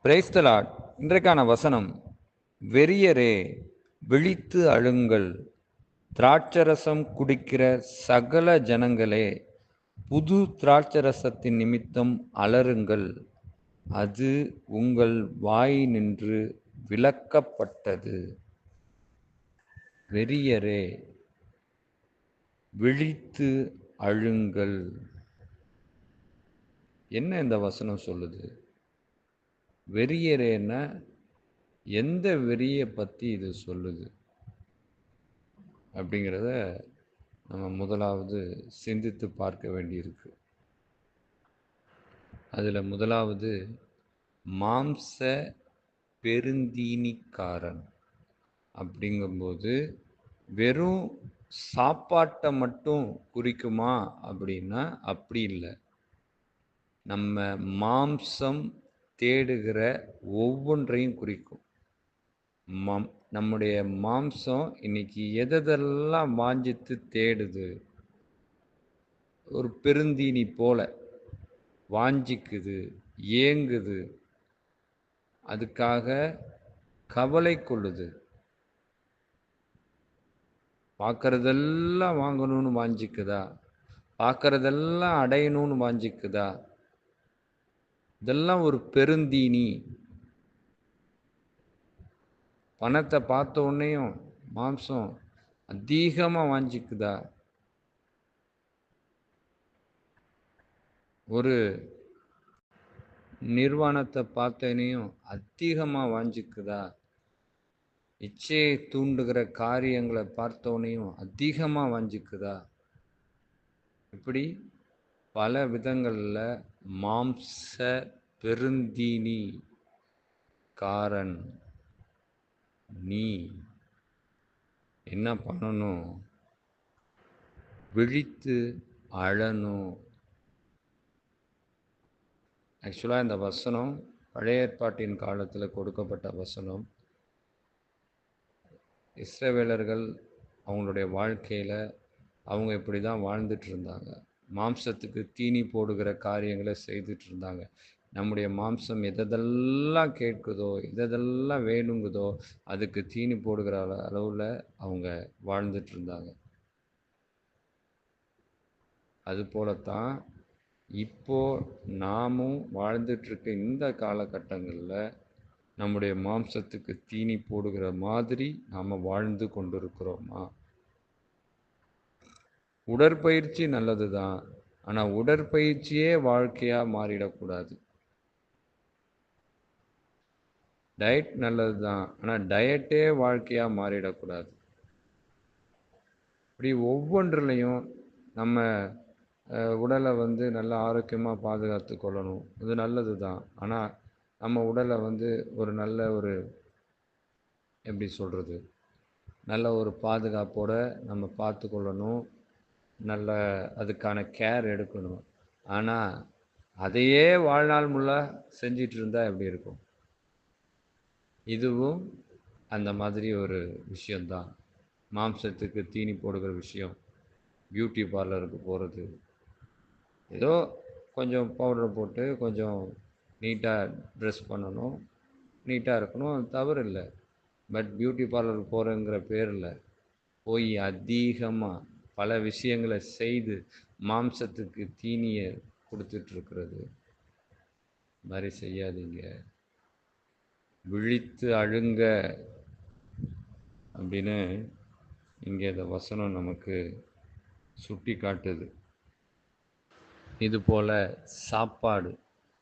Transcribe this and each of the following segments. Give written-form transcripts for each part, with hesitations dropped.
Praise the Lord. இன்றைக்கான வசனம், வெறியரே விழித்து அழுங்கள், திராட்சரசம் குடிக்கிற சகல ஜனங்களே புது திராட்சரசத்தின் நிமித்தம் அலறுங்கள், அது உங்கள் வாயினின்று விலக்கப்பட்டது. வெறியரே விழித்து அழுங்கள். என்ன இந்த வசனம் சொல்லுது? வெறியரேன்னா எந்த வெறியை பற்றி இது சொல்லுது அப்படிங்கிறத நம்ம முதலாவது சிந்தித்து பார்க்க வேண்டியிருக்கு. அதில் முதலாவது மாம்ச பெருந்தீனிக்காரன் அப்படிங்கும்போது வெறும் சாப்பாட்டை மட்டும் குறிக்குமா அப்படின்னா அப்படி இல்லை. நம்ம மாம்சம் தேடுகிற ஒவ்வொன்றையும் குறிக்கும். நம்முடைய மாம்சம் இன்னைக்கு எதெல்லாம் வாஞ்சித்து தேடுது, ஒரு பெருந்தீனி போல வாஞ்சிக்குது, ஏங்குது, அதுக்காக கவலை கொள்ளுது. பார்க்கறதெல்லாம் வாங்கணும்னு வாஞ்சிக்குதா, பார்க்கறதெல்லாம் அடையணும்னு வாஞ்சிக்குதா? இதெல்லாம் ஒரு பெருந்தீனி. பணத்தை பார்த்த உடனேயும் மாம்சம் அதிகமாக வாஞ்சிக்குதா? ஒரு நிர்வாணத்தை பார்த்தனையும் அதிகமாக வாஞ்சிக்குதா? இச்சையை தூண்டுகிற காரியங்களை பார்த்தோனையும் அதிகமாக வாஞ்சிக்குதா? இப்படி பல விதங்களில் மாம்ச பெருந்தீனி காரன் நீ என்ன பண்ணணும்? விழித்து அழணும். ஆக்சுவலாக இந்த வசனம் பழைய ஏற்பாட்டின் காலத்தில் கொடுக்கப்பட்ட வசனம். இஸ்ரவேலர்கள் அவங்களுடைய வாழ்க்கையில் அவங்க இப்படி தான் வாழ்ந்துட்டு இருந்தாங்க. மாம்சத்துக்கு தீனி போடுகிற காரியங்களை செய்துட்டு இருந்தாங்க. நம்முடைய மாம்சம் எதெல்லாம் கேட்குதோ, எதெல்லாம் வேணுங்குதோ அதுக்கு தீனி போடுகிற அளவில் அவங்க வாழ்ந்துட்டு இருந்தாங்க. அது போலத்தான் இப்போ நாமும் வாழ்ந்துட்டுருக்க இந்த காலகட்டங்களில் நம்முடைய மாம்சத்துக்கு தீனி போடுகிற மாதிரி நாம் வாழ்ந்து கொண்டிருக்கிறோமா? உடற்பயிற்சி நல்லது தான், ஆனால் உடற்பயிற்சியே வாழ்க்கையாக மாறிடக்கூடாது. டயட் நல்லது தான், ஆனால் டயட்டே வாழ்க்கையாக மாறிடக்கூடாது. இப்படி ஒவ்வொன்றுலையும் நம்ம உடலை நல்ல ஆரோக்கியமாக பாதுகாத்து கொள்ளணும். இது நல்லது தான், ஆனால் நம்ம உடலை ஒரு நல்ல ஒரு எப்படி சொல்கிறது, நல்ல ஒரு பாதுகாப்போடு நம்ம பார்த்து கொள்ளணும். நல்ல அதுக்கான கேர் எடுக்கணும். ஆனால் அதையே வாழ்நாள் முழுக்க செஞ்சிட்டு இருந்தால் எப்படி இருக்கும்? இதுவும் அந்த மாதிரி ஒரு விஷயந்தான். மாம்சத்துக்கு தீனி போடுகிற விஷயம். பியூட்டி பார்லருக்கு போகிறது, ஏதோ கொஞ்சம் பவுடர் போட்டு கொஞ்சம் நீட்டாக ட்ரெஸ் பண்ணணும், நீட்டாக இருக்கணும், அது தவறு இல்லை. பட் பியூட்டி பார்லருக்கு போகிறேங்கிற பேரில் போய் அதிகமாக பல விஷயங்களை செய்து மாம்சத்துக்கு தீனியை கொடுத்துட்ருக்கிறது மாதிரி செய்யாதீங்க. விழித்து அழுங்க அப்படின்னு இங்கே இந்த வசனம் நமக்கு சுட்டி காட்டுது. இதுபோல்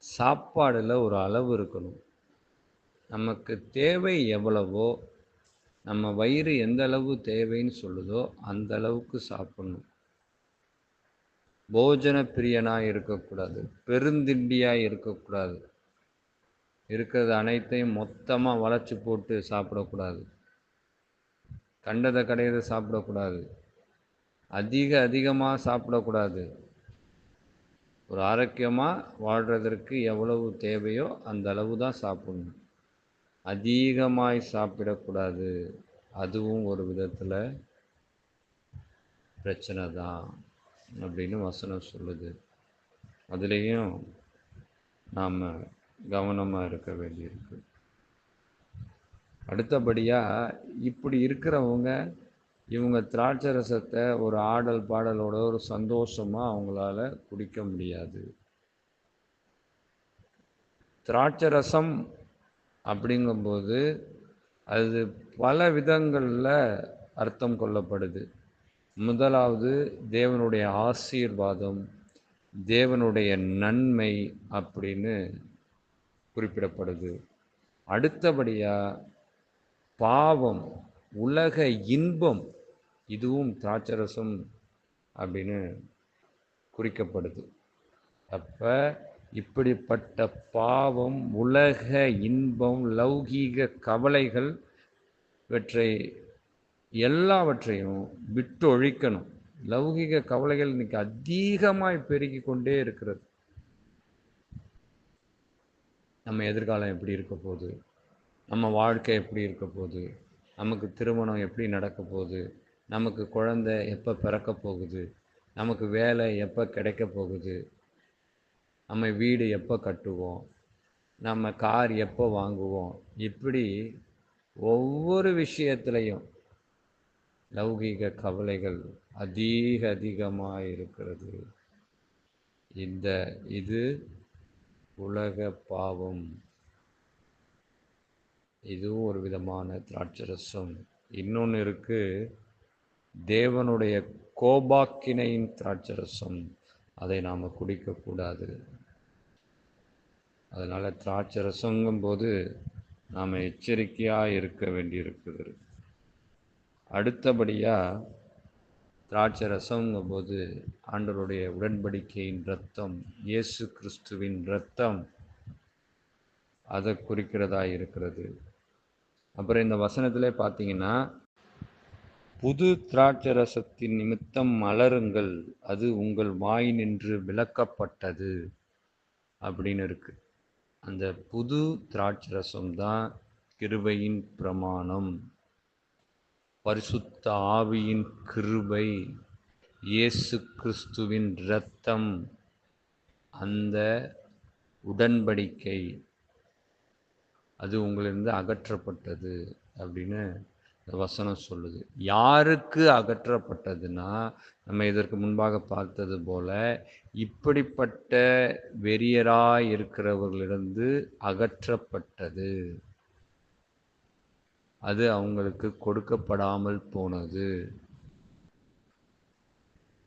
சாப்பாடில் ஒரு அளவு இருக்கணும். நமக்கு தேவை எவ்வளவோ, நம்ம வயிறு எந்த அளவு தேவைன்னு சொல்லுதோ அந்த அளவுக்கு சாப்பிடணும். போஜன பிரியனாக இருக்கக்கூடாது, பெருந்திண்டியாக இருக்கக்கூடாது. இருக்கிறது அனைத்தையும் மொத்தமாக வளைச்சி போட்டு சாப்பிடக்கூடாது. கண்டதை கடையதை சாப்பிடக்கூடாது. அதிகமாக சாப்பிடக்கூடாது. ஒரு ஆரோக்கியமாக வாழ்கிறதற்கு எவ்வளவு தேவையோ அந்த அளவு தான் சாப்பிடணும். அதிகமாய் சாப்பிடக்கூடாது. அதுவும் ஒரு விதத்தில் பிரச்சனை தான் அப்படின்னு வசனம் சொல்லுது. அதுலேயும் நாம் கவனமாக இருக்க வேண்டியிருக்கு. அடுத்தபடியாக இப்படி இருக்கிறவங்க இவங்க திராட்சை ரசத்தை ஒரு ஆடல் பாடலோட ஒரு சந்தோஷமாக அவங்களால குடிக்க முடியாது. திராட்சை ரசம் அப்படிங்கும்போது அது பல விதங்களில் அர்த்தம் கொள்ளப்படுது. முதலாவது தேவனுடைய ஆசீர்வாதம், தேவனுடைய நன்மை அப்படின்னு குறிப்பிடப்படுது. அடுத்தபடியாக பாவம், உலக இன்பம், இதுவும் திராட்சரசம் அப்படின்னு குறிக்கப்படுது. அப்போ இப்படிப்பட்ட பாவம், உலக இன்பம், லௌகீக கவலைகள் இவற்றை எல்லாவற்றையும் விட்டொழிக்கணும். லௌகீக கவலைகள் இன்னைக்கு அதிகமாய் பெருகி கொண்டே இருக்கிறது. நம்ம எதிர்காலம் எப்படி இருக்க போகுது, நம்ம வாழ்க்கை எப்படி இருக்க போகுது, நமக்கு திருமணம் எப்படி நடக்க போகுது, நமக்கு குழந்தை எப்போ பிறக்க போகுது, நமக்கு வேலை எப்போ கிடைக்க போகுது, நம்ம வீடு எப்போ கட்டுவோம், நம்ம கார் எப்போ வாங்குவோம், இப்படி ஒவ்வொரு விஷயத்துலையும் லௌகீக கவலைகள் அதிகமாக இருக்கிறது. இது உலக பாவம். இதுவும் ஒரு விதமான திராட்சரசம். இன்னொன்று இருக்கு, தேவனுடைய கோபாக்கினையின் திராட்சரசம். அதை நாம் குடிக்கக்கூடாது. அதனால் திராட்சரசங்கும் போது நாம் எச்சரிக்கையாக இருக்க வேண்டியிருக்குது. அடுத்தபடியாக திராட்சை ரசங்கும் போது ஆண்டவருடைய உடன்படிக்கையின் இரத்தம், இயேசு கிறிஸ்துவின் இரத்தம், அதை குறிக்கிறதா இருக்கிறது. அப்புறம் இந்த வசனத்திலே பார்த்தீங்கன்னா, புது திராட்சை ரசத்தின் நிமித்தம் மலருங்கள், அது உங்கள் வாய் நின்று விலக்கப்பட்டது அப்படின்னு இருக்கு. அந்த புது திராட்சை ரசம் தான் கிருபையின் பிரமாணம், பரிசுத்த ஆவியின் கிருபை, இயேசு கிறிஸ்துவின் இரத்தம், அந்த உடன்படிக்கை, அது உங்களிலிருந்து அகற்றப்பட்டது அப்படின்னு இந்த வசனம் சொல்லுது. யாருக்கு அகற்றப்பட்டதுன்னா, நம்ம இதற்கு முன்பாக பார்த்தது போல இப்படிப்பட்ட வெறியராய் இருக்கிறவர்களிருந்து அகற்றப்பட்டது. அது அவங்களுக்கு கொடுக்கப்படாமல் போனது.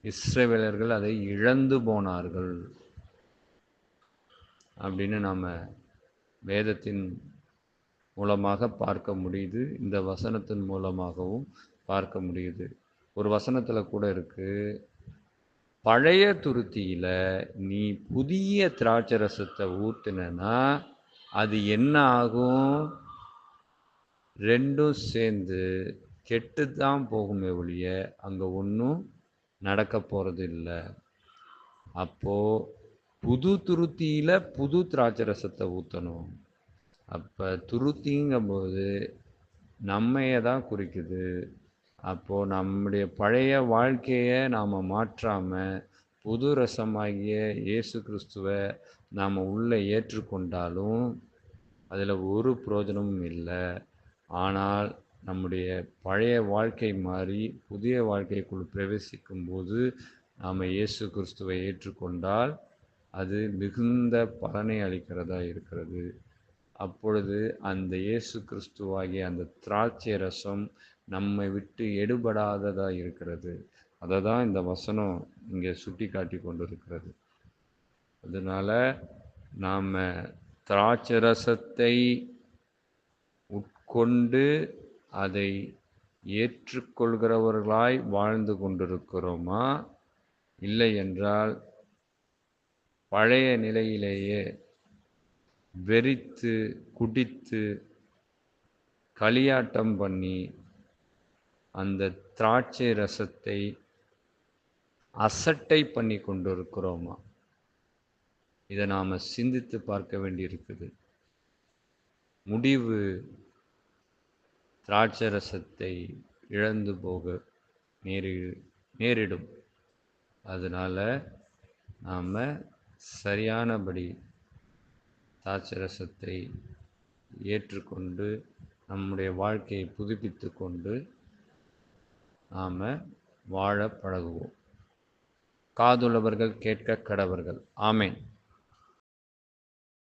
இஸ்ரவேலர்கள் அதை இழந்து போனார்கள் அப்படின்னு நாம் வேதத்தின் மூலமாக பார்க்க முடியுது. இந்த வசனத்தின் மூலமாகவும் பார்க்க முடியுது. ஒரு வசனத்தில் கூட இருக்கு, பழைய துருத்தியில் நீ புதிய திராட்சை ரசத்தை ஊற்றுனா அது என்ன ஆகும்? ரெண்டும் சேர்ந்து கெட்டு தான் போகுமே ஒழிய அங்கே ஒன்றும் நடக்க போகிறது இல்லை. அப்போது புது துருத்தியில் புது திராட்சை ரசத்தை ஊற்றணும். அப்போ துருத்திங்கும்போது நம்மையை தான் குறிக்குது. அப்போது நம்முடைய பழைய வாழ்க்கையை நாம் மாற்றாமல் புது ரசமாகிய இயேசு கிறிஸ்துவை நாம் உள்ளே ஏற்றுக்கொண்டாலும் அதில் ஒரு பிரயோஜனமும் இல்லை. ஆனால் நம்முடைய பழைய வாழ்க்கை மாறி புதிய வாழ்க்கைக்குள் பிரவேசிக்கும்போது நாம் இயேசு கிறிஸ்துவை ஏற்றுக்கொண்டால் அது மிகுந்த பலனை அளிக்கிறதா இருக்கிறது. அப்பொழுது அந்த இயேசு கிறிஸ்துவாகிய அந்த திராட்சை ரசம் நம்மை விட்டு எடுபடாததாக இருக்கிறது. அதை தான் இந்த வசனம் இங்கே சுட்டி காட்டி கொண்டு இருக்கிறது. அதனால் நாம் திராட்சை ரசத்தை உட்கொண்டு அதை ஏற்றுக்கொள்கிறவர்களாய் வாழ்ந்து கொண்டிருக்கிறோமா, இல்லை என்றால் பழைய நிலையிலேயே வெறித்து குடித்து களியாட்டம் பண்ணி அந்த திராட்சை ரசத்தை அசட்டை பண்ணி கொண்டிருக்கிறோமா? இதை நாம் சிந்தித்து பார்க்க வேண்டியிருக்குது. முடிவு திராட்சை ரசத்தை இழந்து போக நேரிடும். அதனால் நாம் சரியானபடி திராட்சரசத்தை ஏற்றுக்கொண்டு நம்முடைய வாழ்க்கையை புதுப்பித்து கொண்டு நாம் வாழ பழகுவோம். காதுள்ளவர்கள் கேட்க கடவர்கள். ஆமேன்.